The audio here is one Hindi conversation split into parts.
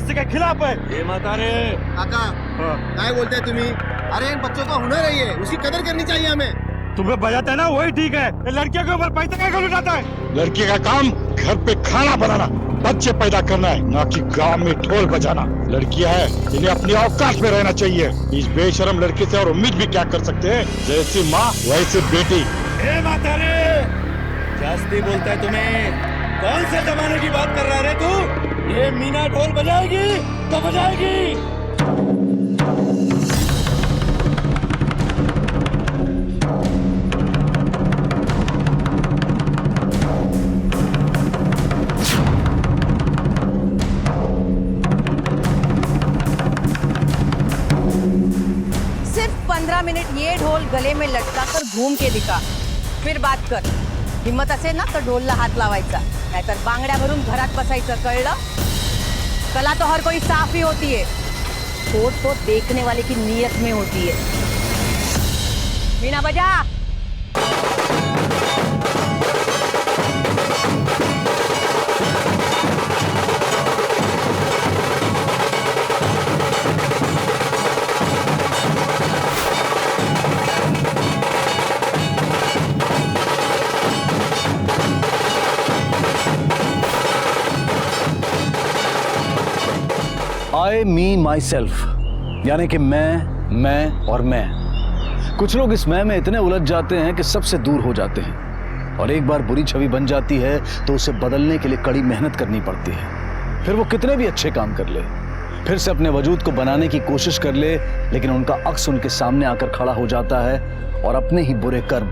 देमोक्रेसी के खिलाफ है। ये माता रे काका क्या बोलते हैं तुम्ही? अरे इन बच्चों का हुनर है ये, उसकी कदर करनी चाहिए हमें। तुम्हें बजाता है ना वही ठीक है, लड़कियों के ऊपर पैसा क्या करूँ जाता है? लड़की का काम घर पे खाना बनाना, बच्चे पैदा करना है, ना कि गांव में ढोल बजाना। लड़कियां है, इन्हें अपनी औकात में रहना चाहिए। इस बेशरम लड़के से और उम्मीद भी क्या कर सकते हैं? जैसी माँ वैसे बेटी। ए माता रे, जास्ती बोलता है तुम्हें। कौन से जमाने की बात कर रहा है रे तू? ये मीना ढोल बजाएगी तो बजाएगी। सिर्फ 15 मिनिट ये ढोल गले में लटका कर घूम के दिखा, फिर बात कर। हिम्मत असेल ना तर ढोलला हात लावायचा, नाहीतर बांगड्या भरून घरात बसायचं, कळलं? कला तो हर कोई साफ ही होती है, खोट तो देखने वाले की नीयत में होती है। मीना बजा। आई मी माई सेल्फ, यानी कि मैं और मैं। कुछ लोग इस मैं में इतने उलझ जाते हैं कि सबसे दूर हो जाते हैं, और एक बार बुरी छवि बन जाती है तो उसे बदलने के लिए कड़ी मेहनत करनी पड़ती है। फिर वो कितने भी अच्छे काम कर ले, फिर से अपने वजूद को बनाने की कोशिश कर ले, लेकिन उनका अक्स उनके सामने आकर खड़ा हो जाता है और अपने ही बुरे कर्म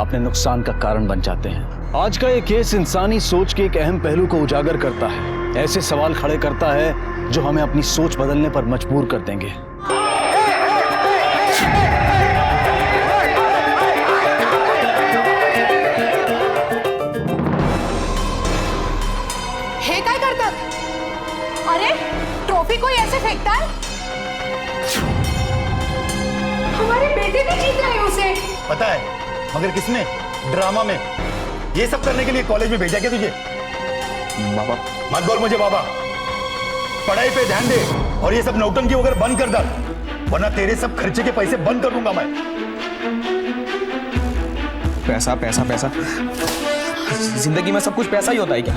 अपने नुकसान का कारण बन जाते हैं। आज का ये केस इंसानी सोच के एक अहम पहलू को उजागर करता है, ऐसे सवाल खड़े करता है जो हमें अपनी सोच बदलने पर मजबूर कर देंगे। हे काय करतात? अरे ट्रॉफी कोई ऐसे फेंकता है? हमारे बेटे ने जीत रहे उसे। पता है, मगर किसने? ड्रामा में। ये सब करने के लिए कॉलेज में भेजा क्या तुझे? बाबा मत बोल मुझे बाबा। पढ़ाई पे ध्यान दे और ये सब नौटंकी वगैरह बंद कर डाल, वरना तेरे सब खर्चे के पैसे बंद कर दूंगा मैं। पैसा पैसा पैसा, जिंदगी में सब कुछ पैसा ही होता है क्या?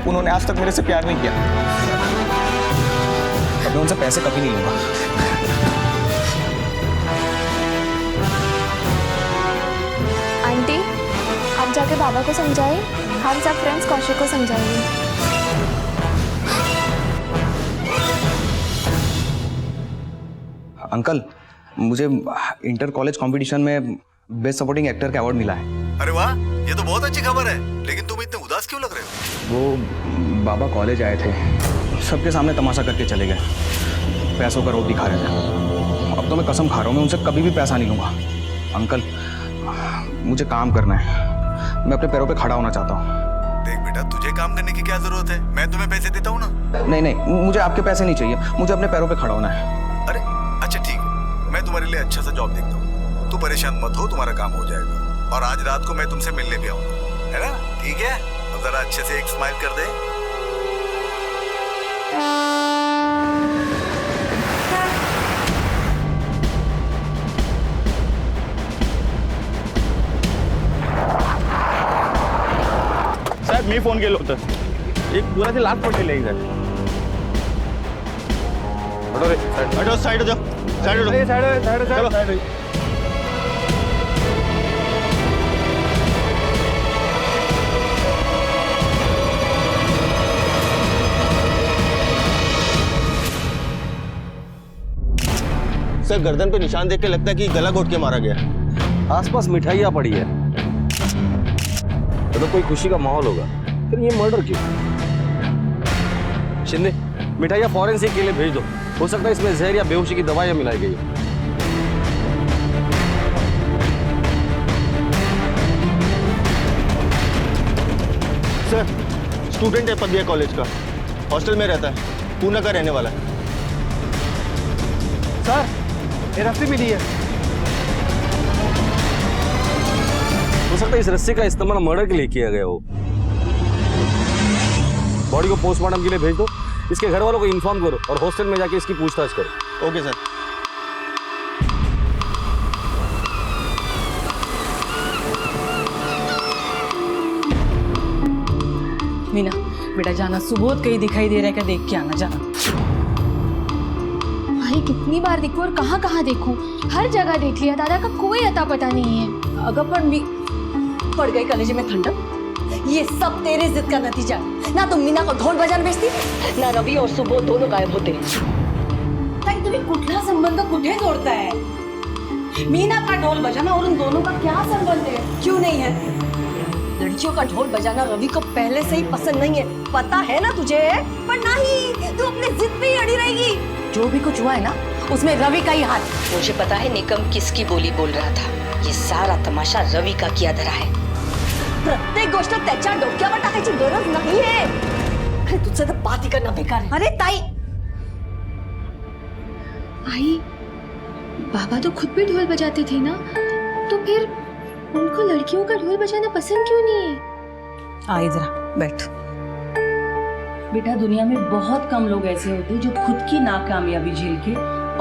उन्होंने आज तक मेरे से प्यार नहीं किया, अब मैं उनसे पैसे कभी नहीं लूंगा। आंटी, आप जाके बाबा को समझाइए, हम सब फ्रेंड्स कौशिक को समझाएंगे। अंकल, मुझे इंटर कॉलेज कंपटीशन में बेस्ट सपोर्टिंग एक्टर का अवार्ड मिला है। अरे वाह, ये तो बहुत अच्छी खबर है। लेकिन तुम इतने उदास क्यों लग रहे हो? वो बाबा कॉलेज आए थे, सबके सामने तमाशा करके चले गए, पैसों का रोब दिखा रहे थे। अब तो मैं कसम खा रहा हूँ, मैं उनसे कभी भी पैसा नहीं लूंगा। अंकल, मुझे काम करना है, मैं अपने पैरों पे खड़ा होना चाहता हूँ। देख बेटा, तुझे काम करने की क्या जरूरत है? मैं तुम्हें पैसे देता हूँ ना। नहीं नहीं, मुझे आपके पैसे नहीं चाहिए, मुझे अपने पैरों पे खड़ा होना है। अरे अच्छा ठीक है, मैं तुम्हारे लिए अच्छा सा जॉब देखता हूँ। तू परेशान मत हो, तुम्हारा काम हो जाएगा। और आज रात को मैं तुमसे मिलने भी आऊंगा, है ना? ठीक है, तो जरा अच्छे से एक स्माइल कर दे। साहेब मी फोन केलं होतं, एक पुराची लाच पडलेली आहे इथे. हटो रे, हटो, साइड हो जाओ, साइड हो जाओ, चलो साइड। सर गर्दन पे निशान देख के लगता है कि गला घोट के मारा गया। आसपास मिठाइयाँ पड़ी है, तो कोई खुशी का माहौल होगा, फिर ये मर्डर क्यों? शिंदे, मिठाइयाँ फॉरेंसिक के लिए भेज दो, हो सकता है इसमें जहर या बेहोशी की दवाइयाँ मिलाई गई हो। सर स्टूडेंट है पदविया कॉलेज का, हॉस्टल में रहता है, पूना का रहने वाला है। सर ये रस्सी मिली है, हो सकता है इस रस्सी का इस्तेमाल मर्डर के लिए किया गया हो। बॉडी को पोस्टमार्टम के लिए भेज दो, इसके घर वालों को इन्फॉर्म करो और हॉस्टल में जाके इसकी पूछताछ करो। Okay sir. मीना बेटा जाना, सुबोध कहीं दिखाई दे रहा है क्या, देख के आना जाना। भाई कितनी बार देखूं और कहाँ कहाँ देखूं, हर जगह देख लिया, दादा का कोई अता पता नहीं है। अगर पड़ गई कलेजे में ठंडक। ये सब तेरे जिद का नतीजा है। ना तुम मीना को ढोल बजाने भेजती, ना रवि और सुबोध दोनों गायब होते। ताई तुम्हें कुठला संबंध कुठे जोड़ता है? मीना का ढोल बजाना और उन दोनों का क्या संबंध है? क्यों नहीं है? लड़कियों का ढोल बजाना रवि को पहले से ही पसंद नहीं है, पता है ना तुझे? पर नहीं, तू अपने जिद पे ही अड़ी रहेगी। जो भी कुछ हुआ है ना, उसमें रवि का ही हाथ। मुझे पता है निकम किसकी बोली बोल रहा था। ये सारा तमाशा रवि का किया धरा है। प्रत्येक गोष्ट त्याच्या डोक्यावर टाकायची गरज नाही है। अरे तुझसे तो बात ही करना बेकार है। अरे ताई, आई बाबा तो खुद भी ढोल बजाते थे ना, तो फिर उनको लड़कियों का ढोल बजाना पसंद क्यों नहीं है? आई जरा बैठ। बेटा दुनिया में बहुत कम लोग ऐसे होते हैं जो खुद की नाकामयाबी झेल के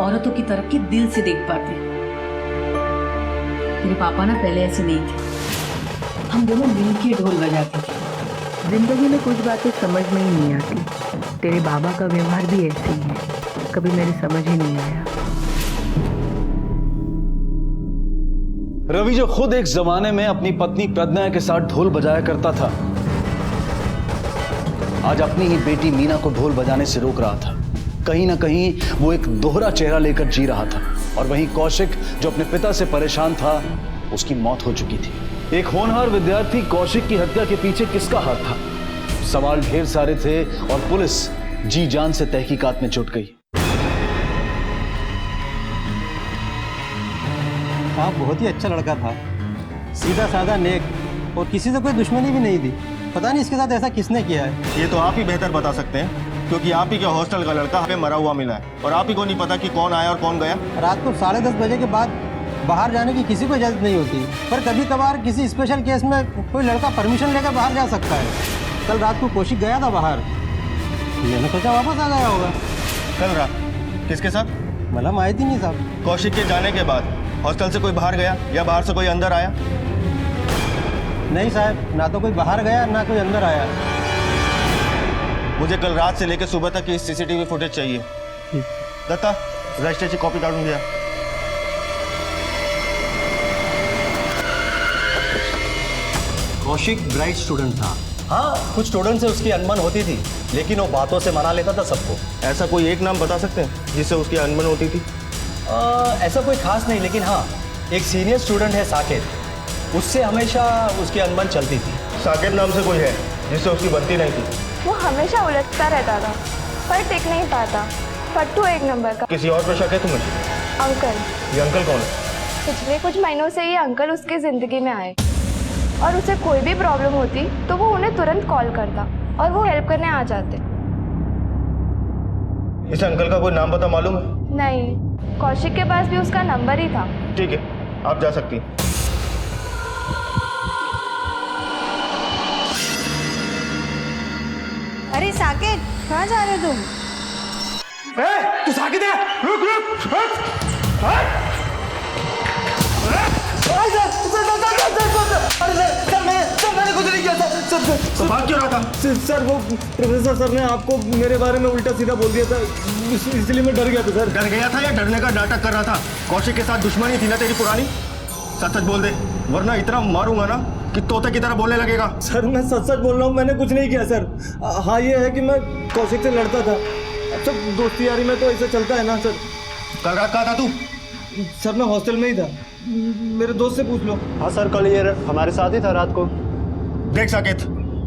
औरतों की तरक्की दिल से देख पाते हैं। तेरे पापा ना पहले ऐसे नहीं थे, हम दोनों मिलके ढोल बजाते थे। जिंदगी में कुछ बातें समझ में ही नहीं आती। तेरे बाबा का व्यवहार भी ऐसे ही है, कभी मेरी समझ ही नहीं आया। रवि जो खुद एक जमाने में अपनी पत्नी प्रज्ञा के साथ ढोल बजाया करता था, आज अपनी ही बेटी मीना को ढोल बजाने से रोक रहा था। कहीं ना कहीं वो एक दोहरा चेहरा लेकर जी रहा था। और वहीं कौशिक जो अपने पिता से परेशान था, उसकी मौत हो चुकी थी। एक होनहार विद्यार्थी कौशिक की हत्या के पीछे किसका हाथ था? सवाल ढेर सारे थे और पुलिस जी जान से तहकीकात में जुट गई। आप बहुत ही अच्छा लड़का था, सीधा साधा नेक, और किसी से कोई दुश्मनी भी नहीं थी। पता नहीं इसके साथ ऐसा किसने किया है। ये तो आप ही बेहतर बता सकते हैं, क्योंकि आप ही के हॉस्टल का लड़का हमें मरा हुआ मिला है और आप ही को नहीं पता कि कौन आया और कौन गया। रात को 10:30 बजे के बाद बाहर जाने की किसी को इजाज़त नहीं होती, पर कभी कभार किसी स्पेशल केस में कोई लड़का परमिशन लेकर बाहर जा सकता है। कल रात को कौशिक गया था बाहर, मैंने सोचा वापस आ गया होगा। कल रात किसके साथ? मतलब माहिती नहीं साहब। कौशिक के जाने के बाद हॉस्टल से कोई बाहर गया या बाहर से कोई अंदर आया? नहीं साहब, ना तो कोई बाहर गया ना कोई अंदर आया। मुझे कल रात से लेकर सुबह तक की सीसीटीवी फुटेज चाहिए। दत्ता, रजिस्टर की कॉपी काढून दिया। कौशिक ब्राइट स्टूडेंट था। हाँ, कुछ स्टूडेंट से उसकी अनबन होती थी, लेकिन वो बातों से मना लेता था सबको। ऐसा कोई एक नाम बता सकते हैं जिससे उसकी अनबन होती थी? ऐसा कोई खास नहीं, लेकिन हाँ, एक सीनियर स्टूडेंट है साकेत, उससे हमेशा उसकी अनबन चलती थी। साकेत नाम से कोई है जिससे उसकी बनती नहीं थी? वो हमेशा उलझता रहता था, पर टिक नहीं पाता। फट्टू एक नंबर का। किसी और पर शक है तुम्हें? अंकल। ये अंकल कौन है? पिछले कुछ महीनों से ये अंकल उसकी जिंदगी में आए, और उसे कोई भी प्रॉब्लम होती तो वो उन्हें तुरंत कॉल करता और वो हेल्प करने आ जाते। इस अंकल का कोई नाम पता मालूम है? नहीं, कौशिक के पास भी उसका नंबर ही था। ठीक है, आप जा सकती हैं। अरे साकेत, कहाँ जा रहे हो तुम? तू साकेत है? रुक रुक रुक। मैंने कुछ नहीं किया सर। तो भाग क्यों रहा था? सर वो प्रोफेसर सर ने आपको मेरे बारे में उल्टा सीधा बोल दिया था, इसलिए मैं डर गया था सर। डर गया था या डरने का नाटक कर रहा था? कौशिक के साथ दुश्मनी थी ना तेरी पुरानी? सच सच बोल दे, वरना इतना मारूंगा ना कि तोते की तरह बोलने लगेगा। सर मैं सच सच बोल रहा हूँ, मैंने कुछ नहीं किया सर। हाँ ये है कि मैं कौशिक से लड़ता था। अच्छा दोस्ती यारी में तो ऐसे चलता है ना सर। कल रात कहाँ था तू? सर मैं हॉस्टल में ही था, मेरे दोस्त से पूछ लो। हाँ सर, कल ये हमारे साथ ही था रात को। देख साकेत,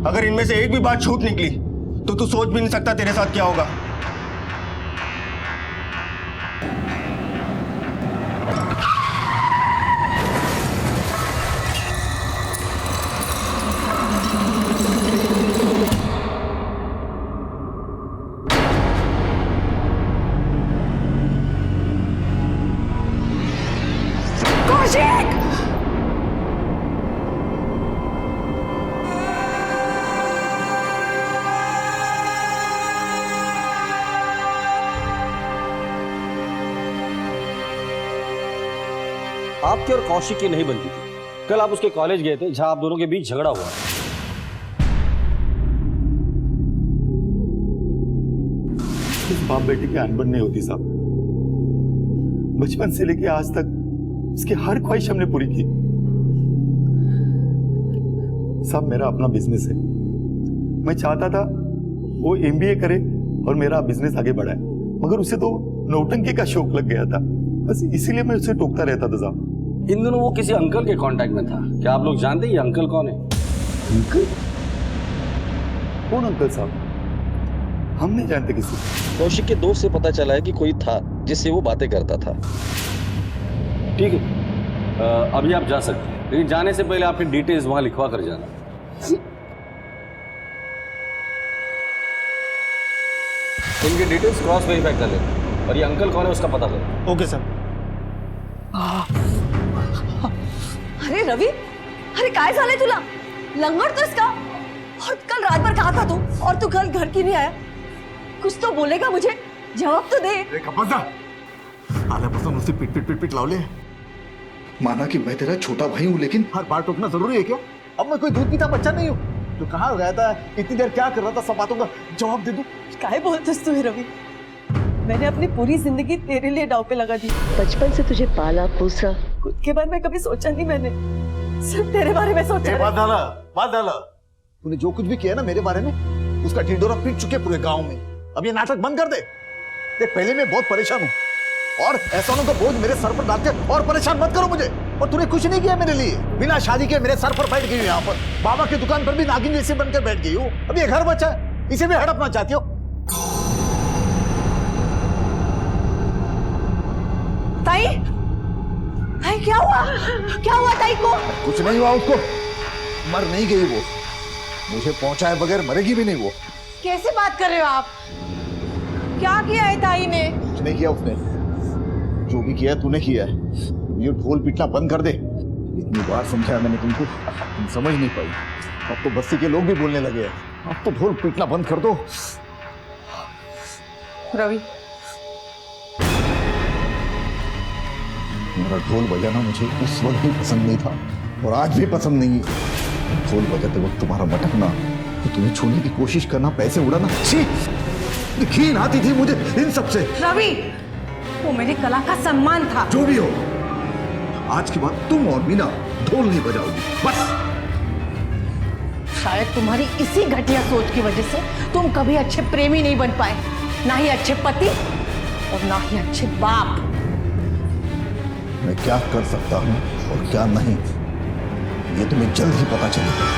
अगर इनमें से एक भी बात छूट निकली तो तू सोच भी नहीं सकता तेरे साथ क्या होगा। आपकी और कौशिक की नहीं बनती थी। कल आप उसके कॉलेज गए थे जहां आप दोनों के बीच झगड़ा हुआ। इस बाप बेटे की अनबन नहीं होती साहब। बचपन से लेके आज तक उसकी हर ख्वाहिश हमने पूरी की। साहब मेरा अपना बिजनेस है, मैं चाहता था वो एमबीए करे और मेरा बिजनेस आगे बढ़ाए, मगर उसे तो नौटंकी का शौक लग गया था, बस इसीलिए मैं उसे टोकता रहता था साहब। इन दिनों वो किसी अंकल के कांटेक्ट में था। क्या आप लोग जानते हैं ये अंकल कौन है? अंकल? कौन अंकल साहब? हम नहीं जानते किसी। कौशिक के दोस्त से पता चला है कि कोई था जिससे वो बातें करता था। ठीक है, अभी आप जा सकते हैं, लेकिन जाने से पहले आपकी डिटेल्स वहां लिखवा कर जाना। इनकी डिटेल्स क्रॉस वेरीफाई कर लेना और ये अंकल कौन है उसका पता करो। Okay sir. अरे रवि, अरे काय झालंय तुला? लंगडतोस का? और कल रात भर कहा था तू, और तू कल घर क्यों नहीं आया? कुछ तो बोलेगा मुझे, जवाब तो दे। आल्यापासून नुसती पिट पिट पिट पिट लावले। माना कि मैं तेरा छोटा भाई हूँ, लेकिन हर बार टोकना जरूरी है क्या? अब मैं कोई दूध पीता बच्चा नहीं हूँ। तो कहाँ गया था इतनी देर, क्या कर रहा था, सब बातों का जवाब दे दूं। काय बोलतोस तू रवि? मैंने अपनी पूरी जिंदगी तेरे लिए दांव पे लगा दी। बचपन से तुझे पाला पोसा। खुद के बारे में कभी सोचा नहीं मैंने, सिर्फ तेरे बारे में सोचा। बात डाला। तूने जो कुछ भी किया ना मेरे बारे में, उसका ढिंडोरा पीट चुके पूरे गांव में। अब ये नाटक बंद कर दे। देख, पहले मैं बहुत परेशान हूँ, और ऐसा तो बोझ मेरे सर पर डाल के और परेशान मत करो मुझे। और तूने कुछ नहीं किया मेरे लिए, बिना शादी के मेरे सर पर बैठ गई हूँ यहाँ पर। बाबा की दुकान पर भी नागिन जैसे बनकर बैठ गई हूँ। अब ये घर बचा है, इसे भी हड़पना चाहती हो? ताई, ताई क्या हुआ? क्या हुआ ताई को? कुछ नहीं हुआ उसको, मर नहीं गई वो। मुझे पहुंचाए बगैर मरेगी भी नहीं वो। कैसे बात कर रहे हो आप? क्या किया है ताई ने? कुछ नहीं किया उसने, जो भी किया तूने किया है। ये ढोल पीटना बंद कर दे। इतनी बार समझाया मैंने तुमको, तुम समझ नहीं पाई। अब तो बस्ती के लोग भी बोलने लगे हैं। अब तो ढोल पीटना बंद कर दो। रवि, मेरा ढोल बजाना मुझे उस वक्त भी पसंद नहीं था, और आज भी पसंद नहीं है। ढोल बजाते वक्त तुम्हारा मटकना, तो तुम्हें छूने की कोशिश करना, पैसे उड़ाना, छी! घिन आती थी मुझे इन सब से। रवि, वो मेरी कला का सम्मान था। जो भी हो, आज के बाद तुम और मीना ढोल नहीं बजाओगी, बस। शायद तुम्हारी इसी घटिया सोच की वजह से तुम कभी अच्छे प्रेमी नहीं बन पाए, ना ही अच्छे पति और ना ही अच्छे बाप। मैं क्या कर सकता हूं और क्या नहीं, ये तुम्हें जल्द ही पता चलेगा।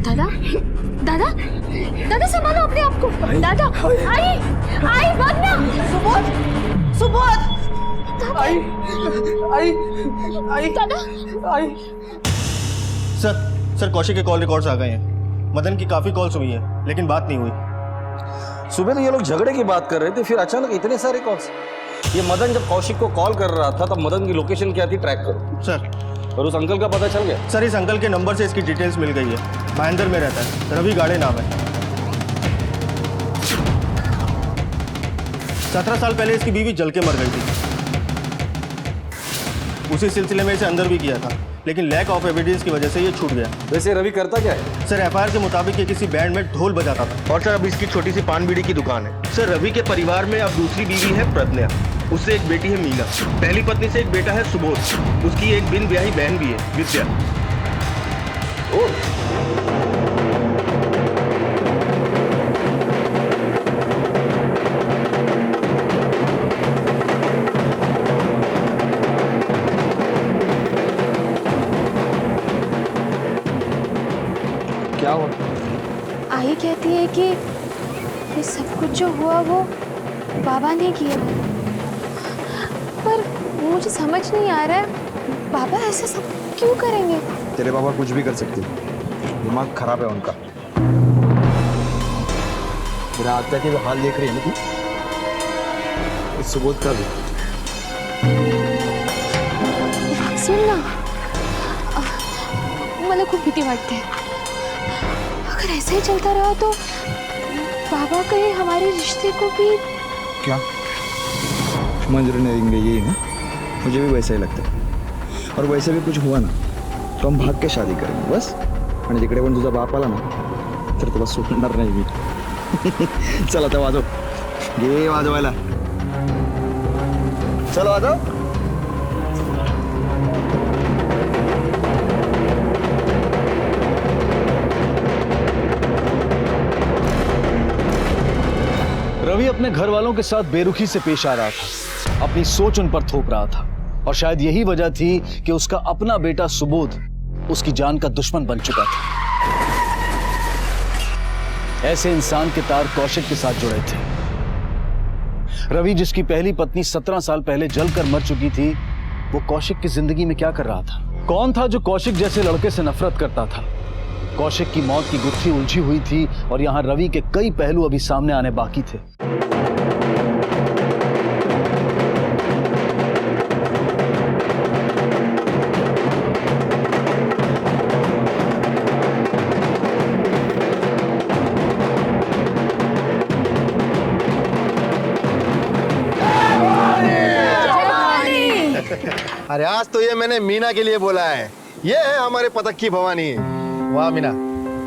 दादा, दादा, दादा संभालो अपने आप को। दादा, आई, आई भागना। सुबोध, सुबोध, आई, आई, आई, दादा, आई। सर, कौशिक के कॉल रिकॉर्ड्स आ गए हैं। मदन की काफी कॉल्स हुई हैं, लेकिन बात नहीं हुई। सुबह तो ये लोग झगड़े की बात कर रहे थे, फिर अचानक इतने सारे कॉल्स। ये मदन जब कौशिक को कॉल कर रहा था तब मदन की लोकेशन क्या थी, ट्रैक करो। सर, और उस अंकल का पता चल गया? सर, इस अंकल के नंबर से इसकी डिटेल्स मिल गई है। महेंद्र में रहता है, रवि गाड़े नाम है। 17 साल पहले इसकी बीवी जल के मर गई थी। उसी सिलसिले में इसे अंदर भी किया था, लेकिन लैक ऑफ एविडेंस की वजह से ये छूट गया। वैसे रवि करता क्या है? सर, एफआईआर के मुताबिक ये किसी बैंड में ढोल बजाता था। और सर, अब इसकी छोटी सी पान बीड़ी की दुकान है। सर, रवि के परिवार में अब दूसरी बीवी है प्रज्ञा, उससे एक बेटी है मीना, पहली पत्नी से एक बेटा है सुबोध, उसकी एक बिन ब्याही बहन भी है विद्या। क्या हुआ? आई कहती है कि ये सब कुछ जो हुआ वो बाबा ने किया, पर मुझे समझ नहीं आ रहा है बाबा ऐसा सब क्यों करेंगे। तेरे बाबा कुछ भी कर सकते, दिमाग खराब है उनका। मेरा आत्या के हाल देख रही है ना तू, इस सुबोध का भी। सुन ना, मला खूप भीती वाटते। अगर ऐसा ही चलता रहा तो बाबा कहीं हमारे रिश्ते को भी क्या मंजूर नहीं देंगे? यही ना, मुझे भी वैसा ही लगता है। और वैसे भी कुछ हुआ ना तो हम भाग के शादी करेंगे बस। आणि जिकडे पण तुझा बाप आला ना तर तुला सोडणार नाही मी। चल आता वाजव, घे वाजवायला, चल वाजव। रवि अपने घर वालों के साथ बेरुखी से पेश आ रहा था, अपनी सोच उन पर थोप रहा था, और शायद यही वजह थी कि उसका अपना बेटा सुबोध उसकी जान का दुश्मन बन चुका था। ऐसे इंसान के तार कौशिक के साथ जुड़े थे। रवि, जिसकी पहली पत्नी 17 साल पहले जलकर मर चुकी थी, वो कौशिक की जिंदगी में क्या कर रहा था? कौन था जो कौशिक जैसे लड़के से नफरत करता था? कौशिक की मौत की गुत्थी उलझी हुई थी और यहां रवि के कई पहलू अभी सामने आने बाकी थे। अरे आज तो ये मैंने मीना के लिए बोला है। ये है हमारे पतक की भवानी। वाह मीना,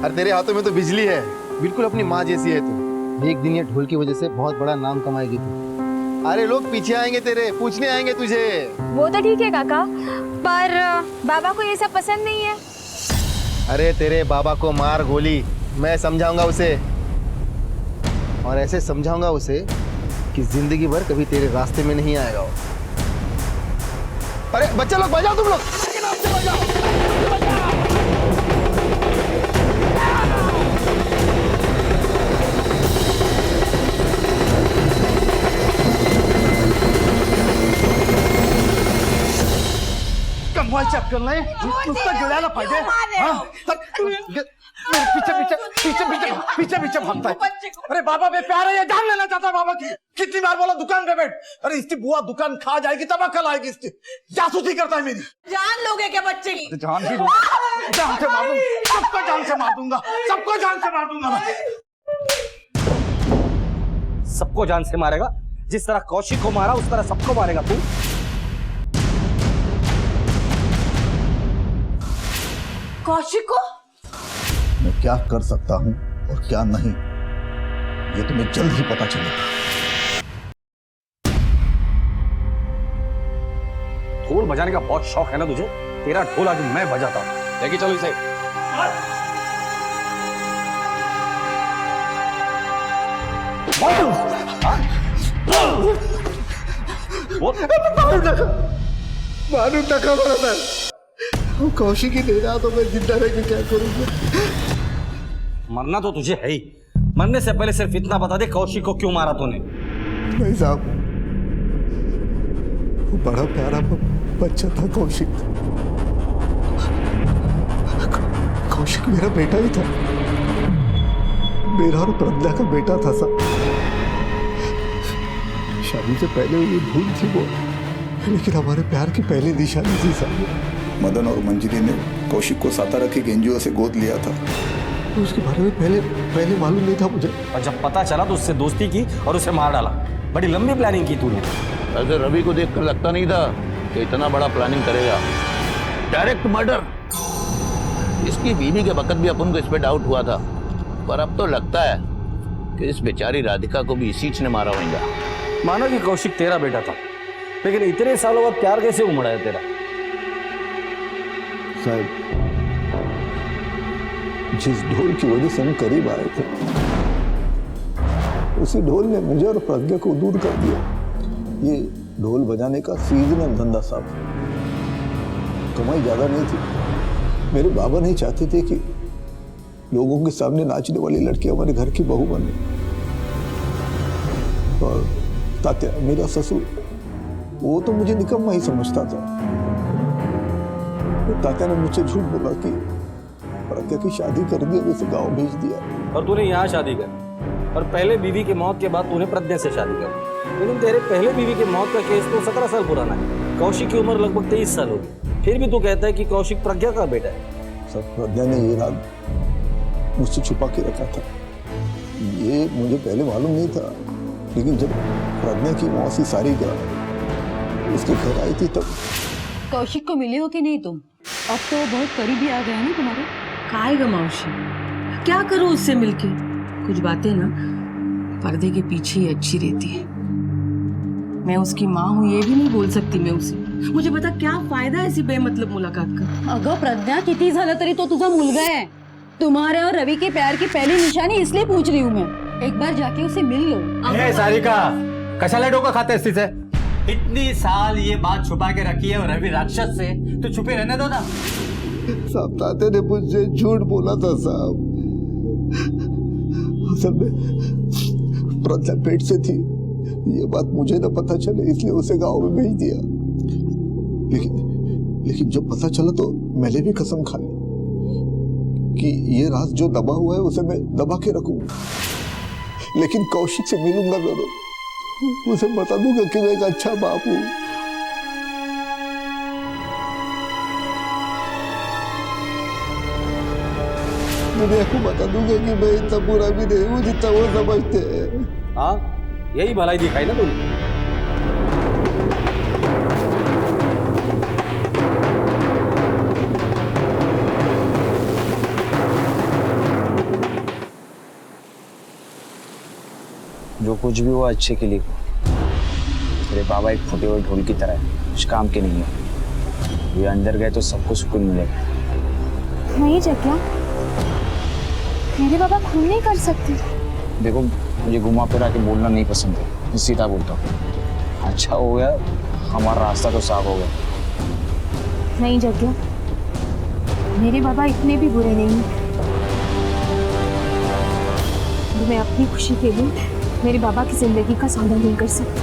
अरे तेरे हाथों में तो बिजली है, बिल्कुल अपनी माँ जैसी है तू। एक दिन ये ढोल की वजह से बहुत बड़ा नाम कमाएगी तू। अरे लोग पीछे आएंगे तेरे, पूछने आएंगे तुझे। वो तो ठीक है काका, पर बाबा को ये सब पसंद नहीं है। अरे तेरे बाबा को मार गोली, मैं समझाऊंगा उसे, और ऐसे समझाऊंगा उसे कि जिंदगी भर कभी तेरे रास्ते में नहीं आएगा वो। अरे बच्चे लोग बजाओ, तुम लोग कमवायच्या अक्कल नाही, नुसतं गिळायला पाहिजे। हाँ? पीछे पीछे पीछे पीछे पीछे पीछे भागता है। अरे बाबा मैं प्यार है, ये जान लेना चाहता है बाबा की। कितनी बार बोला दुकान पे बैठ, अरे इसकी बुआ दुकान खा जाएगी तब अक्ल आएगी इसकी। जासूसी करता है मेरी। जान लोगे क्या बच्चे की? जान भी दूंगा, जान से मार दूंगा, सबको जान से मार दूंगा, सबको जान से मार दूंगा मैं। सबको जान से मारेगा? जिस तरह कौशिक को मारा उस तरह सबको मारेगा तू? कौशिक को? मैं क्या कर सकता हूँ और क्या नहीं, ये तुम्हें जल्द ही पता चलेगा। ढोल बजाने का बहुत शौक है ना तुझे? तेरा ढोल आज मैं बजाता हूँ। लेके चलो इसे। मारू टका बड़ा कौशिक ही दे रहा तो मैं जिंदा रह के क्या करूंगा? मरना तो तुझे है ही, मरने से पहले सिर्फ इतना बता दे कौशिक को क्यों मारा तूने? नहीं साहब, वो बड़ा प्यारा बच्चा था कौशिक। कौशिक मेरा बेटा ही था, मेरा और प्रज्ञा का बेटा था साहब। शादी से पहले ये भूल थी वो, लेकिन हमारे प्यार की पहली निशानी थी साहब। मदन और मंजरी ने कौशिक को सातारा के एनजीओ से गोद लिया था। तो उसके बारे में पहले मालूम नहीं था मुझे, और जब पता चला तो उससे दोस्ती की और उसे मार डाला। बड़ी लंबी प्लानिंग की तूने। ऐसे रवि को देखकर लगता नहीं था कि इतना बड़ा प्लानिंग करेगा। Direct murder. इसकी बीवी के वक्त भी अपन को इस पे डाउट हुआ था, पर अब तो लगता है कि इस बेचारी राधिका को भी इसी ने मारा होगा। मानो कि कौशिक तेरा बेटा था, लेकिन इतने सालों बाद प्यार कैसे उमड़ा है तेरा? साहब, जिस ढोल की वजह से हम करीब आए थे, उसी ढोल ने मुझे और प्रज्ञा को दूर कर दिया। ये ढोल बजाने का सीजनल धंधा साहब, कमाई ज्यादा नहीं थी। मेरे बाबा नहीं चाहते थे कि लोगों के सामने नाचने वाली लड़की हमारे घर की बहू बने। और तात्या, मेरा ससुर, वो तो मुझे निकम्मा ही समझता था। तात्या ने मुझसे झूठ बोला कि प्रज्ञा की शादी कर दी और उसे गांव भेज दिया। और तूने यहाँ शादी कर, और पहले बीवी की मौत के बाद तूने प्रज्ञा से शादी कर। लेकिन तेरे पहले बीवी की मौत का केस तो 17 साल पुराना है। कौशिक की उम्र लगभग 23 साल होगी, फिर भी तू कहता है कि कौशिक प्रज्ञा का बेटा है। सब प्रज्ञा ने ये रात मुझसे छुपा के रखा था। ये मुझे पहले मालूम नहीं था, लेकिन जब प्रज्ञा की मौसी सारिका उसके घर आई थी तब। कौशिक को मिले हो कि नहीं तुम? अब तो बहुत करीबी आ गया ना तुम्हारे। काय ग मौसी, क्या करूं उससे मिलके? कुछ बातें ना पर्दे के पीछे ही अच्छी रहती है। मैं उसकी माँ हूँ ये भी नहीं बोल सकती मैं उसे। मुझे बता क्या फायदा ऐसी बेमतलब मुलाकात का? अगं प्रज्ञा, किती झालं तरी तो तुझा मुलगा है। तुम्हारे और रवि के प्यार की पहली निशानी इसलिए पूछ रही हूँ मैं। एक बार जाके उसे मिल लो। सारिका, कशाला डोका खाते तिचे? इतनी साल ये बात छुपा के रखी है और रवि राक्षस से, तो छुपे रहने दो ना। साहब ताते ने मुझसे झूठ बोला था साहब। असल में प्रज्ञा पेट से थी, ये बात मुझे ना पता चले इसलिए उसे गांव में भेज दिया। लेकिन जब पता चला तो मैंने भी कसम खा ली कि ये राज जो दबा हुआ है उसे मैं दबा के रखूंगा। लेकिन कौशिक से मिलूंगा जरूर, उसे बता दूंगा कि मैं एक अच्छा बाप हूं। दुनिया को बता दूंगा कि मैं इतना बुरा भी नहीं हूं जितना वो समझते हैं। हाँ, यही भलाई दिखाई ना तुमने। जो कुछ भी हुआ अच्छे के लिए। तेरे बाबा एक फूटे हुए ढोल की तरह है, कुछ काम के नहीं है। ये अंदर गए तो सबको सुकून मिलेगा। नहीं जग्या, मेरे बाबा खून नहीं कर सकते। देखो, मुझे घुमा फिरा के बोलना नहीं पसंद है, मैं सीधा बोलता हूँ। अच्छा हो गया हमारा रास्ता तो साफ हो गया। नहीं जग्या, मेरे बाबा इतने भी बुरे नहीं हैं। मैं अपनी खुशी के लिए मेरे बाबा की जिंदगी का सौदा नहीं कर सकती।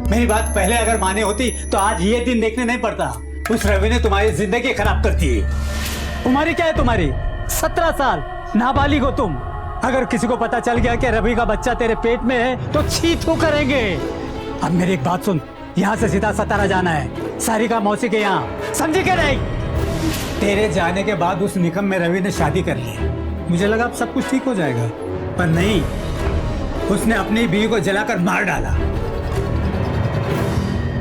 मेरी बात पहले अगर माने होती तो आज ये दिन देखने नहीं पड़ता। उस रवि ने तुम्हारी जिंदगी खराब कर दी। उम्र क्या है तुम्हारी? 17 साल, नाबालिग हो तुम। अगर किसी को पता चल गया कि रवि का बच्चा तेरे पेट में है तो छी थू करेंगे। अब मेरी एक बात सुन, यहाँ से सीधा सतारा जाना है, सारिका मौसी के यहाँ, समझी क्या नहीं? तेरे जाने के बाद उस निकम में रवि ने शादी कर ली। मुझे लगा अब सब कुछ ठीक हो जाएगा, पर नहीं, उसने अपनी बीवी को जलाकर मार डाला।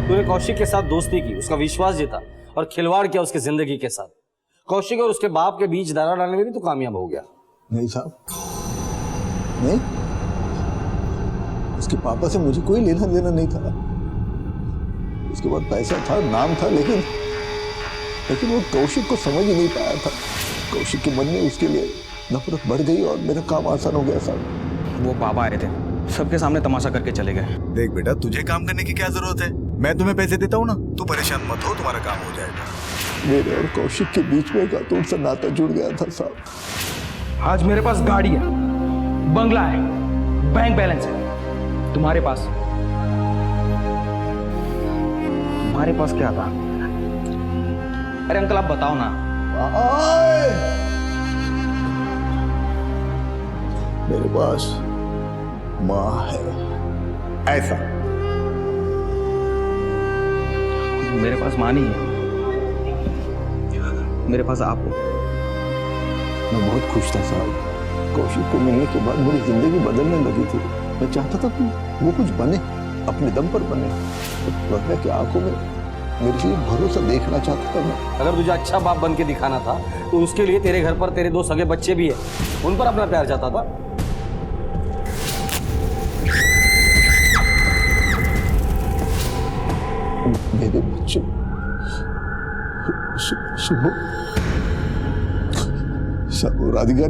तूने कौशिक के साथ दोस्ती की, उसका विश्वास जीता और खिलवाड़ किया उसकी जिंदगी के साथ। कौशिक और उसके बाप के बीच दरार डालने में भी तू कामयाब हो गया। नहीं साहब, नहीं, उसके पापा से मुझे कोई लेना देना नहीं था। उसके बाद पैसा था, नाम था, लेकिन वो कौशिक को समझ ही नहीं पाया था। कौशिक के मन में उसके लिए नफरत बढ़ गई और मेरा काम आसान हो गया साहब। वो बाबा आए थे, सबके सामने तमाशा करके चले गए। देख बेटा, तुझे काम करने की क्या जरूरत है? मैं तुम्हें पैसे देता हूँ ना, तू परेशान मत हो, तुम्हारा काम हो जाएगा। मेरे और कौशिक के बीच में एक अटूट सा नाता जुड़ गया था साहब। आज मेरे पास गाड़ी है, बंगला है, बैंक बैलेंस है। तुम्हारे पास क्या था? अरे अंकल आप बताओ ना। मेरे पास माँ है, ऐसा। मेरे पास माँ नहीं है, मेरे पास आप हो। मैं बहुत खुश था साहब। कौशिक को मिलने के बाद मेरी जिंदगी बदलने लगी थी। मैं चाहता था कि वो कुछ बने, अपने दम पर बने। प्रज्ञा की आंखों में मेरे लिए भरोसा देखना चाहता था मैं। अगर तुझे अच्छा बाप बन के दिखाना था तो उसके लिए तेरे घर पर तेरे 2 सगे बच्चे भी है, उन पर अपना प्यार चाहता था। मेरे बच्चे शुभ राधिका,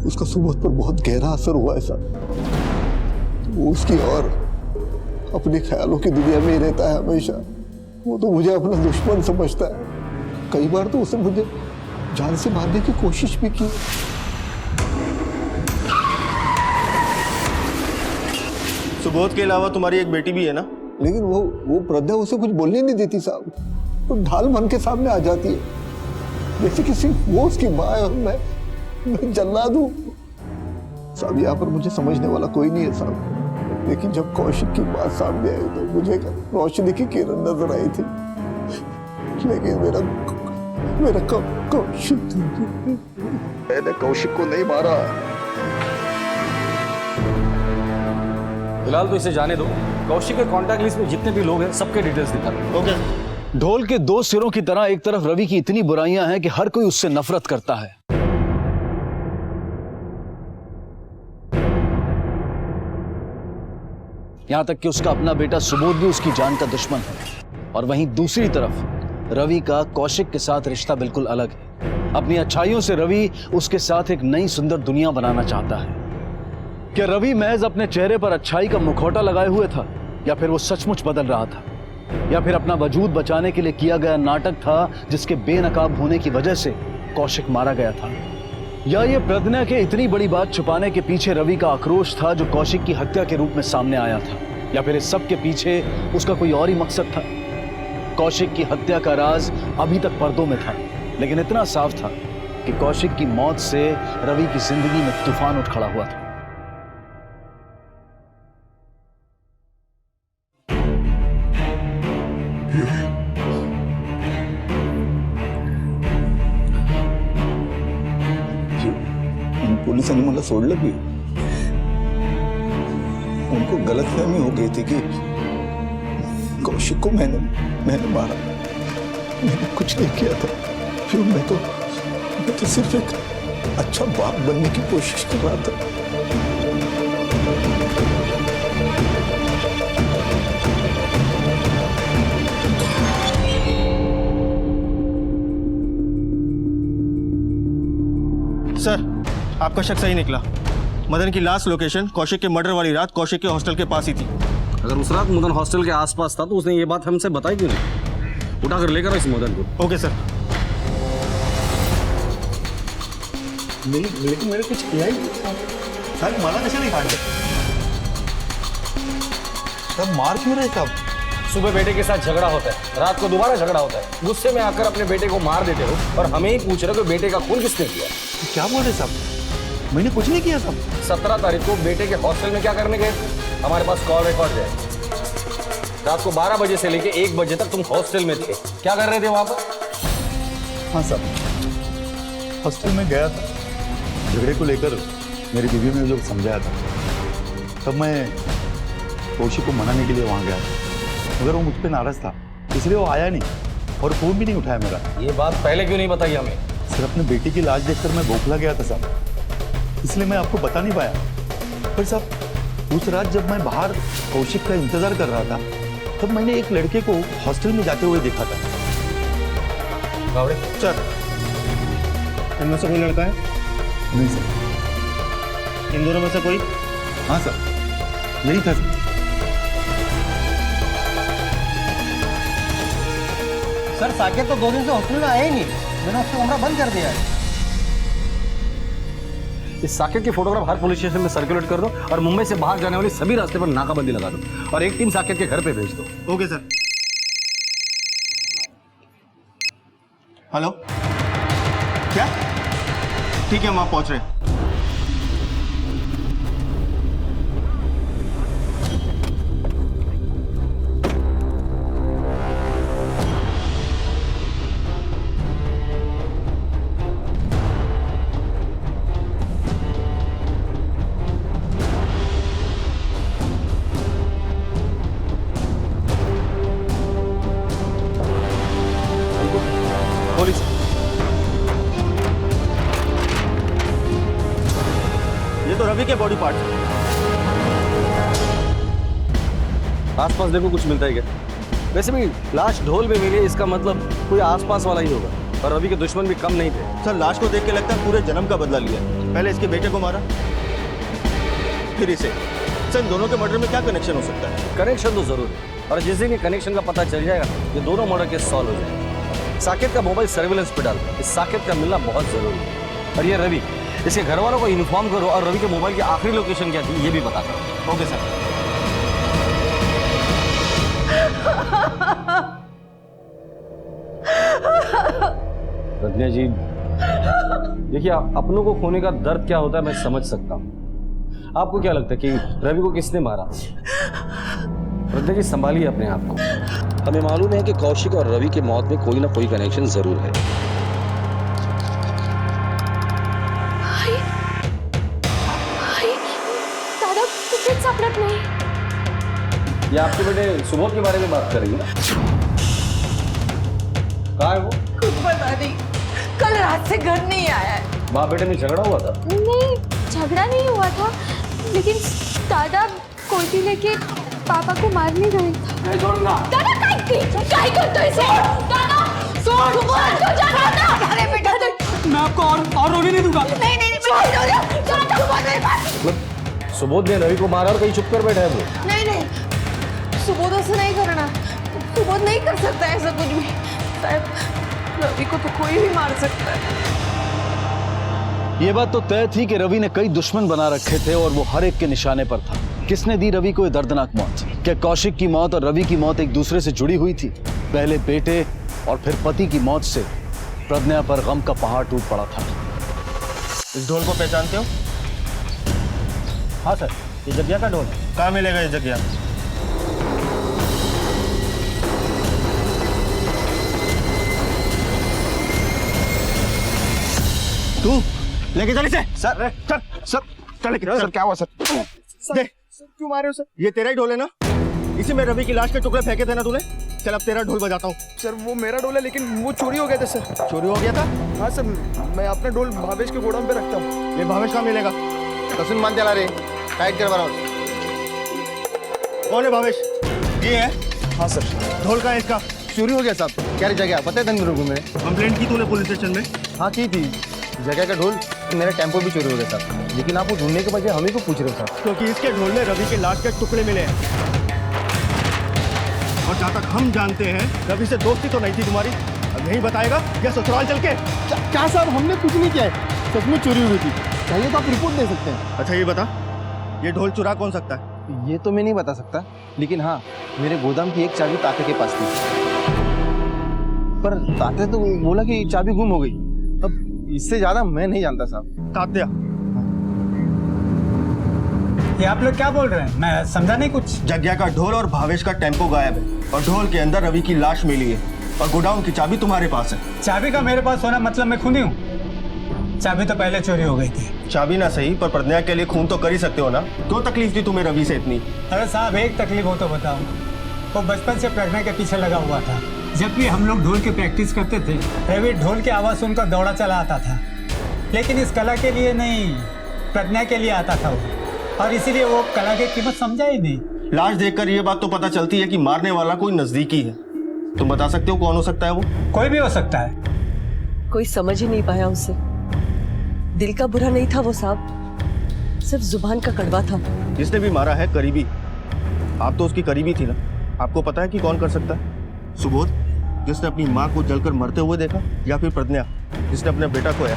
उसका सुबोध पर बहुत गहरा असर हुआ है साहब। वो उसकी और अपने ख्यालों की दुनिया में ही रहता है हमेशा। वो तो मुझे अपना दुश्मन समझता है। कई बार तो उसने मुझे जान से मारने की कोशिश भी की। सुबोध के अलावा तुम्हारी एक बेटी भी है ना? लेकिन वो प्रज्ञा उसे कुछ बोलने नहीं देती साहब। तो ढाल मन के सामने आ जाती है। जैसे कि सिर्फ वो उसकी माँ है और मैं जल्लाद हूँ। साहब यहाँ पर मुझे समझने वाला कोई नहीं है साहब, लेकिन जब कौशिक की बात सामने आई तो मुझे रोशनी की किरण नजर आई थी, लेकिन मेरा कौशिक, मैंने कौशिक को नहीं मारा। फिलहाल तो इसे जाने दो। कौशिक के कांटेक्ट लिस्ट में जितने भी लोग हैं सबके डिटेल्स दिखा दो। ओके। ढोल के दो सिरों की तरह एक तरफ रवि की इतनी बुराइयां हैं कि हर कोई उससे नफरत करता है, यहां तक कि उसका अपना बेटा सुबोध भी उसकी जान का दुश्मन है। और वहीं दूसरी तरफ रवि का कौशिक के साथ रिश्ता बिल्कुल अलग है। अपनी अच्छाइयों से रवि उसके साथ एक नई सुंदर दुनिया बनाना चाहता है। क्या रवि महज अपने चेहरे पर अच्छाई का मुखौटा लगाए हुए था, या फिर वो सचमुच बदल रहा था, या फिर अपना वजूद बचाने के लिए किया गया नाटक था जिसके बेनकाब होने की वजह से कौशिक मारा गया था, या ये प्रज्ञा के इतनी बड़ी बात छुपाने के पीछे रवि का आक्रोश था जो कौशिक की हत्या के रूप में सामने आया था, या फिर इस सब के पीछे उसका कोई और ही मकसद था। कौशिक की हत्या का राज अभी तक पर्दों में था, लेकिन इतना साफ था कि कौशिक की मौत से रवि की जिंदगी में तूफान उठ खड़ा हुआ था। पोलिसांनी मला सोडलं भी, उनको गलतफहमी हो गई थी कि कौशिक को मैंने मारा। मैंने कुछ नहीं किया था। फिर मैं तो सिर्फ एक अच्छा बाप बनने की कोशिश कर रहा था। सर, आपका शक सही निकला। मदन की लास्ट लोकेशन कौशिक के मर्डर वाली रात कौशिक के हॉस्टल के पास ही थी। अगर उस रात मदन हॉस्टल के आसपास था तो उसने ये बात हमसे बताई क्यों नहीं? उठाकर लेकर इस मदन को। Okay sir. मैंने कुछ किया ही साहब, मारा कैसे नहीं काट सब मार क्यों रहे साहब? सुबह बेटे के साथ झगड़ा होता है, रात को दोबारा झगड़ा होता है, गुस्से में आकर अपने बेटे को मार देते हो और हमें ही पूछ रहे हो कि बेटे का खून किसने किया? क्या बोल रहे साहब? मैंने कुछ नहीं किया साहब। 17 तारीख को बेटे के हॉस्टल में क्या करने गए? हमारे पास कॉल रिकॉर्ड है। रात को 12 बजे से लेके 1 बजे तक तुम हॉस्टल में थे, क्या कर रहे थे वहां पर? हाँ साहब, हॉस्टल में गया था। झगड़े को लेकर मेरी बीवी ने जो समझाया था, तब मैं कौशिक को मनाने के लिए वहां गया था, मगर वो मुझ पर नाराज था, इसलिए वो आया नहीं और फोन भी नहीं उठाया मेरा। ये बात पहले क्यों नहीं बताई हमें? सर, अपने बेटी की लाश देखकर मैं बौखला गया था साहब, इसलिए मैं आपको बता नहीं पाया। पर साहब, उस रात जब मैं बाहर कौशिक का इंतजार कर रहा था, तब मैंने एक लड़के को हॉस्टल में जाते हुए देखा था। सर, इनमें से कोई लड़का है? नहीं सर। इन दोनों में से कोई? हाँ सर, यही था सर। सर, साकेत तो 2 दिन से हॉस्टल में आया ही नहीं। मैंने उसका कमरा बंद कर दिया है। इस साकेत की फोटोग्राफ हर पुलिस स्टेशन में सर्कुलेट कर दो और मुंबई से बाहर जाने वाली सभी रास्ते पर नाकाबंदी लगा दो और एक टीम साकेत के घर पे भेज दो। Okay sir. हेलो, क्या? ठीक है, हम आप पहुंच रहे हैं। पुलिस, ये तो रवि के बॉडी पार्ट है। आसपास देखो, कुछ मिलता है क्या? वैसे भी लाश ढोल में मिली, इसका मतलब कोई आसपास वाला ही होगा और रवि के दुश्मन भी कम नहीं थे। सर, लाश को देख के लगता है पूरे जन्म का बदला लिया। पहले इसके बेटे को मारा, फिर इसे। सर, इन दोनों के मर्डर में क्या कनेक्शन हो सकता है? कनेक्शन तो जरूर है, और जिस दिन ये कनेक्शन का पता चल जाएगा ये दोनों मर्डर केस सॉल्व हो जाएगा। साकेत का मोबाइल सर्विलेंस पे डाल, इस साकेत का मिलना बहुत जरूरी है। और ये रवि, इसके घर वालों को इन्फॉर्म करो और रवि के मोबाइल की आखिरी लोकेशन क्या थी ये भी बता करो। Okay sir. प्रज्ञा जी, देखिए अपनों को खोने का दर्द क्या होता है मैं समझ सकता हूँ। आपको क्या लगता है कि रवि को किसने मारा? प्रज्ञा जी संभालिए अपने आप को। हमें मालूम है कि कौशिक और रवि की मौत में कोई ना कोई कनेक्शन जरूर है। दादा कुछ सापड़त नहीं। ये आपके बेटे सुबोध के बारे में बात कर रही है ना? कहाँ है वो? कुछ पता नहीं, कल रात से घर नहीं आया है। माँ बेटे में झगड़ा हुआ था? नहीं, झगड़ा नहीं हुआ था, लेकिन दादा कोयती लेके पापा को मारने गए थे। दादा काय करते हो इसे? दादा सुबोध को जाना था। अरे बेटा मैं आपको और रोने नहीं दूंगा। नहीं नहीं नहीं, सुबोध ने रवि को मारा और कहीं चुप कर बैठा है वो। नहीं नहीं, सुबोध ऐसा नहीं करना। सुबोध नहीं कर सकता ऐसा कुछ भी। साहब, रवि को तो कोई भी मार सकता है। ये बात तो तय थी कि रवि ने कई दुश्मन बना रखे थे और वो हर एक के निशाने पर था। किसने दी रवि को ये दर्दनाक मौत? क्या कौशिक की मौत और रवि की मौत एक दूसरे से जुड़ी हुई थी? पहले बेटे और फिर पति की मौत से प्रज्ञा पर गम का पहाड़ टूट पड़ा था। इस ढोल को पहचानते हो? हाँ सर, ये जग्या का ढोल है। कहाँ मिलेगा ये जग्या? तू लेके चल इसे। सर चल सर, चल लेके सर, क्या हुआ सर? देख, क्यों मारे हो सर? ये तेरा ही ढोल है ना? इसी में रवि की लाश के टुकड़े फेंके थे ना तूने? चल अब तेरा ढोल बजाता हूँ। सर वो मेरा ढोल है, लेकिन वो चोरी हो गया था सर। चोरी हो गया था? हाँ सर, मैं अपना ढोल भावेश के गोदाम पे रखता हूँ। ये भावेश कहाँ मिलेगा? कसुन मान चला रे, टाइट करवा रहा हूँ। कौन है भावेश? ये है? हाँ सर। ढोल का है इसका? चोरी हो गया साहब। क्या जगह पता है धन में? कंप्लेंट की तूने पुलिस स्टेशन में? हाँ की थी। जगह का ढोल, मेरा टेम्पो भी चोरी हो गया साहब, लेकिन आप वो ढूंढने के बजाय हमें को पूछ रहे हो साहब। क्योंकि इसके ढोल में रवि के लाश के टुकड़े मिले हैं। और जहाँ तक हम जानते हैं, रवि से दोस्ती तो नहीं थी तुम्हारी। अब यही बताएगा या ससुराल चल के? क्या साहब, हमने कुछ नहीं किया है, सच में चोरी हुई थी। चाहिए तो आप रिपोर्ट दे सकते हैं। अच्छा ये बता, ये ढोल चुरा कौन सकता है? ये तो मैं नहीं बता सकता, लेकिन हाँ मेरे गोदाम की एक चाबी ताते के पास थी, पर ताते तो बोला कि चाबी गुम हो गई। अब इससे ज्यादा मैं नहीं जानता साहब। तात्या, ये आप लोग क्या बोल रहे हैं? मैं समझा नहीं कुछ। जग्या का ढोल और भावेश का टेम्पो गायब है और ढोल के अंदर रवि की लाश मिली है और गोडाउन की चाबी तुम्हारे पास है। चाबी का मेरे पास होना मतलब मैं खूनी हूँ? चाबी तो पहले चोरी हो गई थी। चाबी ना सही, पर प्रज्ञा के लिए खून तो कर ही सकते हो ना? क्यों तकलीफ थी तुम्हें रवि से इतनी? अरे साहब, एक तकलीफ हो तो बताओ। वो बचपन से प्रज्ञा के पीछे लगा हुआ था। जब भी हम लोग ढोल की प्रैक्टिस करते थे, रवि ढोल की आवाज़ सुनकर दौड़ा चला आता था, लेकिन इस कला के लिए नहीं, प्रज्ञा के लिए आता था वो, और इसीलिए वो कला की कीमत समझा ही नहीं। लाश देखकर ये बात तो पता चलती है कि मारने वाला कोई नजदीकी है। तुम बता सकते हो कौन हो सकता है वो? कोई भी हो सकता है। कोई समझ ही नहीं पाया उसे। दिल का बुरा नहीं था वो साहब, सिर्फ जुबान का कड़वा था। जिसने भी मारा है करीबी। आप तो उसकी करीबी थी ना? आपको पता है कि कौन कर सकता है? सुबोध, जिसने अपनी माँ को जलकर मरते हुए देखा, या फिर प्रज्ञा, जिसने अपने बेटा खोया?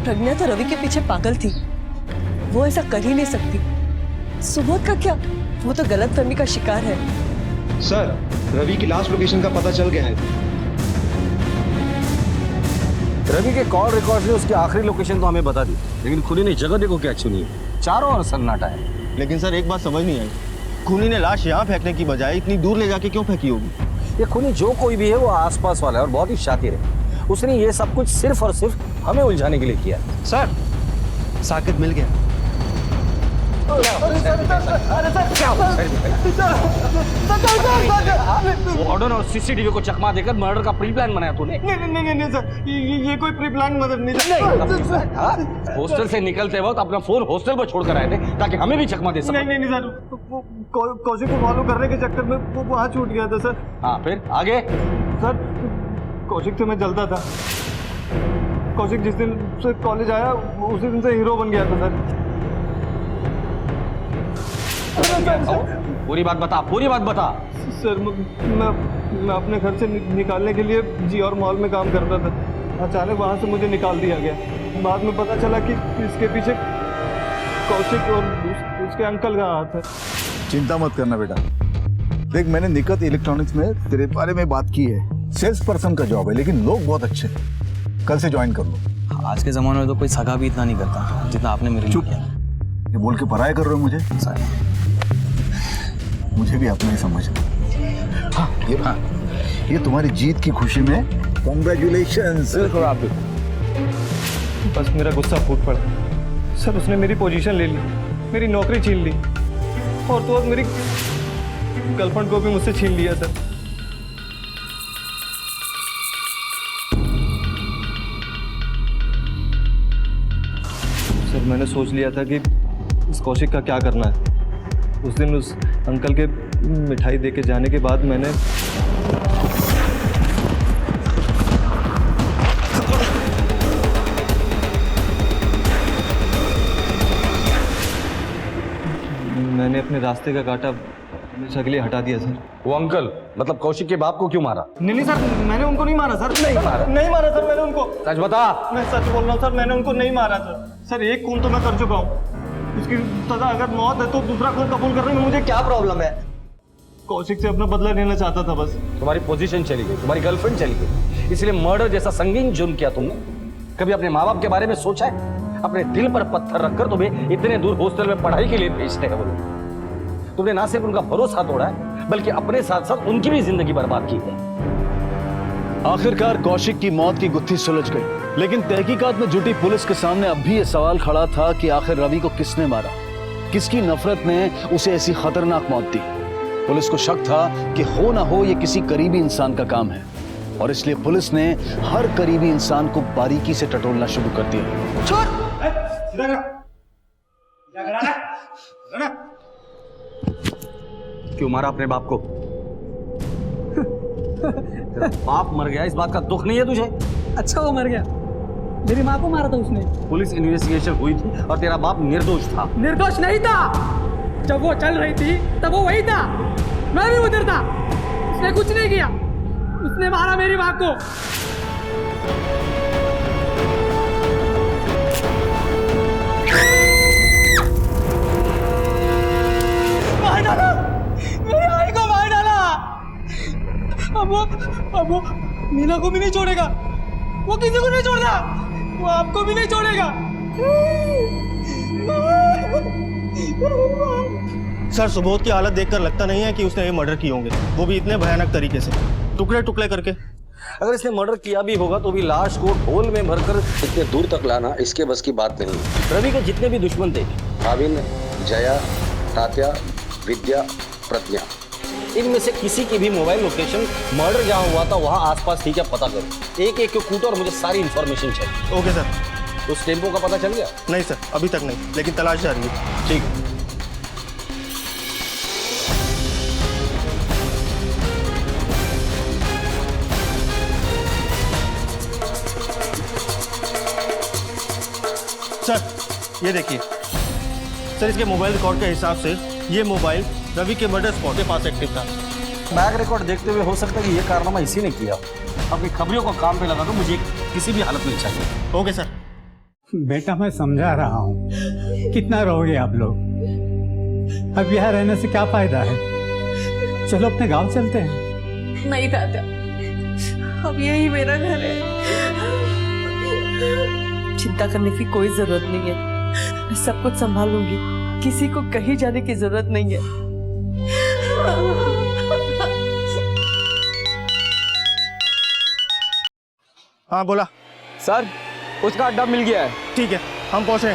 प्रज्ञा तो रवि के पीछे पागल थी, वो ऐसा कर ही नहीं सकती। सुबोध का क्या, वो तो गलतफहमी का शिकार है। सर, रवि की लास्ट लोकेशन का पता चल गया है। रवि के कॉल रिकॉर्ड ने उसकी आखिरी लोकेशन तो हमें बता दी, लेकिन खूनी ने जगह देखो क्या चुनी है। चारों ओर सन्नाटा है। लेकिन सर एक बात समझ नहीं आई, खूनी ने लाश यहाँ फेंकने की बजाय इतनी दूर ले जाके क्यों फेंकी होगी? ये खूनी जो कोई भी है वो आसपास वाला है और बहुत ही शातिर है। उसने ये सब कुछ सिर्फ और सिर्फ हमें उलझाने के लिए किया। सर, साकिब मिल गया। वार्डन और सीसीटीवी को चकमा देकर मर्डर का प्री प्लान बनाया तूने? नहीं सर, ये कोई प्री प्लान मदद नहीं। हॉस्टल से निकलते वक्त अपना फोन हॉस्टल पर छोड़कर आए थे ताकि हमें भी चकमा दे सके। नहीं सर, कौशिक को फॉलो करने के चक्कर में वो वहाँ छूट गया था सर। हाँ फिर आगे? सर, कौशिक से मैं जलता था। कौशिक जिस दिन से कॉलेज आया उसी दिन से हीरो बन गया था सर। पूरी बात बता, पूरी बात बता। सर मैं अपने घर से निकालने के लिए जी और मॉल में काम करता था। अचानक वहाँ से मुझे निकाल दिया गया। बाद में पता चला कि इसके पीछे कौशिक और उसके अंकल का हाथ है। चिंता मत करना बेटा, देख मैंने निकट इलेक्ट्रॉनिक्स में तेरे बारे में बात की है। सेल्स पर्सन का जॉब है, लेकिन लोग बहुत अच्छे हैं। कल से ज्वाइन कर लो। आज के ज़माने में तो कोई सगा भी इतना नहीं करता जितना आपने मेरे लिए किया। ये बोल के पराया कर रहे हो मुझे? मुझे भी अपना ही समझना। हाँ, ये तुम्हारी जीत की खुशी में कॉन्ग्रेचुलेशंस। बस मेरा गुस्सा फूट पड़ा सर। उसने मेरी पोजीशन ले ली, मेरी नौकरी छीन ली, और तो और मेरी गर्लफ्रेंड को भी मुझसे छीन लिया सर। सर मैंने सोच लिया था कि इस कौशिक का क्या करना है। उस दिन उस अंकल के मिठाई दे के जाने के बाद मैंने अपने रास्ते का कांटा हमेशा के लिए हटा दिया सर। वो अंकल मतलब कौशिक के बाप को क्यों मारा? नहीं सर, मैंने उनको नहीं मारा सर। नहीं मारा सर मैंने उनको। सच बता। मैं सच बोल रहा हूँ सर, मैंने उनको नहीं मारा सर। एक खून तो मैं कर चुका हूँ, उसकी सजा अगर मौत है तो दूसरा खून कबूल करने में मुझे क्या प्रॉब्लम है? कौशिक से अपना बदला लेना चाहता था बस। तुम्हारी पोजीशन चली गई, तुम्हारी गर्लफ्रेंड चली गई, इसलिए मर्डर जैसा संगीन जुर्म किया तुमने। कभी अपने माँ बाप के बारे में सोचा है? अपने दिल पर पत्थर रखकर तुम्हें इतने दूर हॉस्टल में पढ़ाई के लिए भेजते हैं वो लोग। तुमने ना सिर्फ उनका भरोसा तोड़ा है, बल्कि अपने साथ साथ उनकी भी जिंदगी बर्बाद की है। आखिरकार कौशिक की मौत की गुत्थी सुलझ गई, लेकिन तहकीकात में जुटी पुलिस के सामने अब भी यह सवाल खड़ा था कि आखिर रवि को किसने मारा, किसकी नफरत ने उसे ऐसी खतरनाक मौत दी। पुलिस को शक था कि हो ना हो ये किसी करीबी इंसान का काम है, और इसलिए पुलिस ने हर करीबी इंसान को बारीकी से टटोलना शुरू कर दिया। क्यों मारा अपने बाप को? तेरा बाप मर गया, इस बात का दुख नहीं है तुझे? अच्छा वो मर गया, मेरी माँ को मारा था उसने। पुलिस इन्वेस्टिगेशन हुई थी और तेरा बाप निर्दोष था। निर्दोष नहीं था, जब वो चल रही थी तब वो वही था, मैं भी उधर था। उसने कुछ नहीं किया, उसने मारा मेरी माँ को। मार डाला, मेरी आई को मार डाला। अब वो मीना को भी नहीं छोड़ेगा, वो किसी को नहीं छोड़ता, वो आपको भी नहीं छोड़ेगा। सर सुबोध की हालत देखकर लगता नहीं है कि उसने ये मर्डर किए होंगे, वो भी इतने भयानक तरीके से, टुकड़े टुकड़े करके। अगर इसने मर्डर किया भी होगा तो भी लाश को ढोल में भरकर इतने दूर तक लाना इसके बस की बात नहीं। रवि के जितने भी दुश्मन थे, भाविन, जया, तात्या, विद्या, प्रज्ञा, इनमें से किसी की भी मोबाइल लोकेशन मर्डर जहाँ हुआ था वहाँ आसपास ठीक है पता करो। एक एक को कूटो और मुझे सारी इंफॉर्मेशन चाहिए। Okay sir. उस टेम्पो का पता चल गया? नहीं सर, अभी तक नहीं, लेकिन तलाश जारी है। ठीक। सर ये देखिए सर, इसके मोबाइल रिकॉर्ड के हिसाब से ये मोबाइल रवि के मर्डर स्पॉट के पास एक्टिव था। बैक रिकॉर्ड देखते हुए हो सकता है कि ये कारनामा इसी ने किया। अपनी खबरियों को काम पे लगा दो, मुझे किसी भी हालत में चाहिए। Okay sir. बेटा मैं समझा रहा हूँ, कितना रहोगे आप लोग? अब यहाँ रहने से क्या फायदा है? चलो अपने गांव चलते हैं। नहीं दादा, अब यही मेरा घर है। चिंता करने की कोई जरूरत नहीं है, मैं सब कुछ संभालूंगी, किसी को कहीं जाने की जरूरत नहीं है। हाँ बोला सर, उसका अड्डा मिल गया है। ठीक है, हम पहुंचे।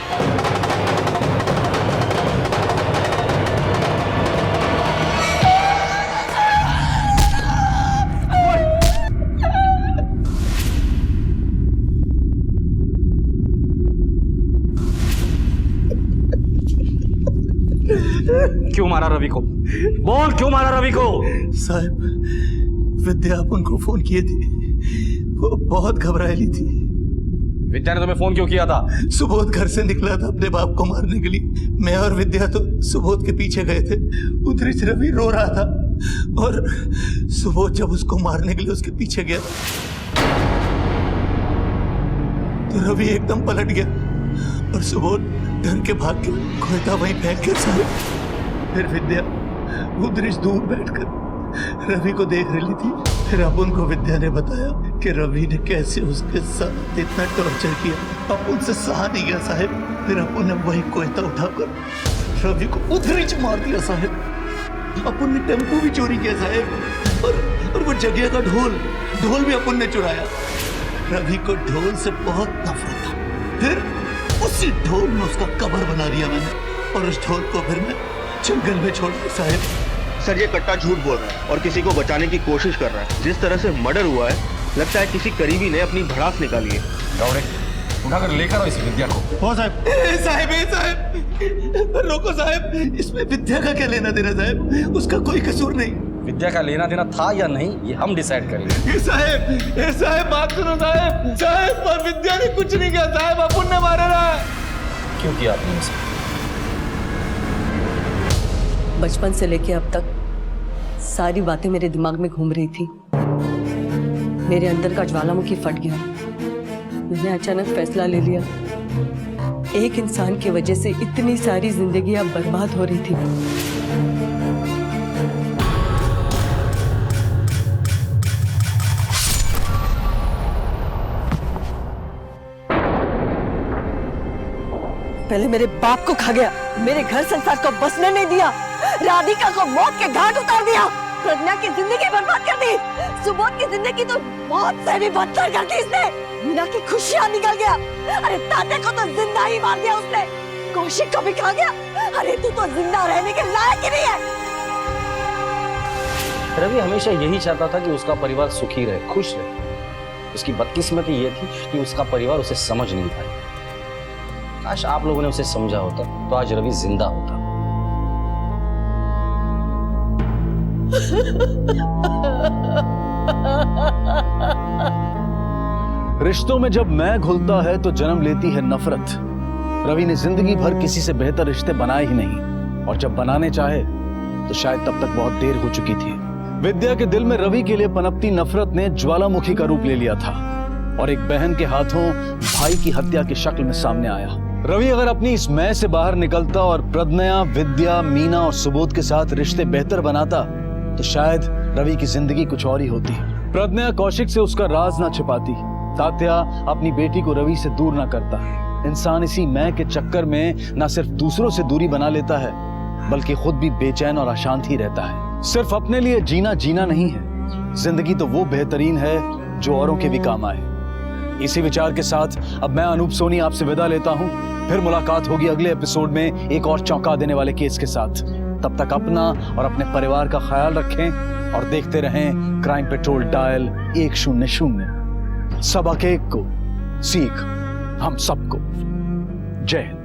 क्यों मारा रवि को? बोल, क्यों मारा रवि को? साहब, विद्या अपन को फोन किए थे, वो बहुत घबराई थी। विद्या ने तुम्हें फोन क्यों किया था? सुबोध घर से निकला था अपने बाप को मारने के लिए। मैं और विद्या तो सुबोध के पीछे गए थे। उधर से रवि रो रहा था और सुबोध जब उसको मारने के लिए उसके पीछे गया तो रवि एकदम पलट गया और सुबोध डर के भाग के कोयता वहीं फेंक के सारे। फिर विद्या उधर दूर बैठकर रवि को देख रही थी। फिर अपुन को विद्या ने बताया कि रवि ने कैसे उसके साथ इतना टॉर्चर किया। अपुन से सहा नहीं गया साहब। फिर अपुन ने वही कोयता उठाकर रवि को उधरी च मार दिया साहब। अपुन ने टेम्पो भी चोरी किया साहब, और वो जगह का ढोल भी अपुन ने चुराया। रवि को ढोल से बहुत नफरत था। फिर उसी ढोल में उसका कब्र बना दिया मैंने, और उस ढोल को फिर मैं जंगल में छोड़ दिया साहब। सर ये कट्टा झूठ बोल रहा है और किसी को बचाने की कोशिश कर रहा है। जिस तरह से मर्डर हुआ है, लगता है किसी करीबी ने अपनी भड़ास निकाली है। दौड़े उठाकर लेकर आओ इस विद्या को। हो साहब। साहब रोको साहब, इसमें विद्या का क्या लेना देना साहब? उसका कोई कसूर नहीं। विद्या का लेना देना था या नहीं, ये हम डिसाइड करेंगे। साहब बात सुनो साहब। साहब विद्या ने कुछ नहीं किया साहब, अपुन ने मारा ना। क्यों किया आपने इसे? बचपन से लेके अब तक सारी बातें मेरे दिमाग में घूम रही थी। मेरे अंदर का ज्वालामुखी फट गया। मैंने अचानक फैसला ले लिया। एक इंसान की वजह से इतनी सारी जिंदगियां बर्बाद हो रही थी। पहले मेरे बाप को खा गया, मेरे घर संसार को बसने नहीं दिया, राधिका को मौत के घाट उतार दिया, प्रज्ञा की जिंदगी बर्बाद कर दी, सुबोध की जिंदगी तो बहुत से भी बदतर कर दी इसने। मीना की खुशियां निकल गया। अरे ताते को तो जिंदा ही मार दिया उसने। कौशिक को भी खा गया। अरे तू तो जिंदा रहने के लायक ही नहीं है। रवि हमेशा यही चाहता था कि उसका परिवार सुखी रहे, खुश रहे। उसकी बदकिस्मती ये थी कि उसका परिवार उसे समझ नहीं पाया। काश आप लोगों ने उसे समझा होता तो आज रवि जिंदा होता। रिश्तों में जब मैं घुलता है तो जन्म लेती है नफरत। रवि ने जिंदगी भर किसी से बेहतर रिश्ते बनाए ही नहीं, और जब बनाने चाहे तो शायद तब तक बहुत देर हो चुकी थी। विद्या के दिल में रवि के लिए पनपती नफरत ने ज्वालामुखी का रूप ले लिया था, और एक बहन के हाथों भाई की हत्या की शक्ल में सामने आया। रवि अगर अपनी इस मैं से बाहर निकलता और प्रज्ञा, विद्या, मीना और सुबोध के साथ रिश्ते बेहतर बनाता तो शायद रवि की जिंदगी कुछ और ही होती। प्रज्ञा कौशिक से उसका राज ना छिपाती, तात्या अपनी बेटी को रवि से दूर ना करता। इंसान इसी मैं के चक्कर में ना सिर्फ दूसरों से दूरी बना लेता है, बल्कि खुद भी बेचैन और अशांत ही रहता है। सिर्फ अपने लिए जीना जीना नहीं है, जिंदगी तो वो बेहतरीन है जो औरों के भी काम आए। इसी विचार के साथ अब मैं अनूप सोनी आपसे विदा लेता हूं। फिर मुलाकात होगी अगले एपिसोड में एक और चौंका देने वाले केस के साथ। तब तक अपना और अपने परिवार का ख्याल रखें और देखते रहें क्राइम पेट्रोल डायल 100। सबक एक को सीख हम सबको। जय हिंद।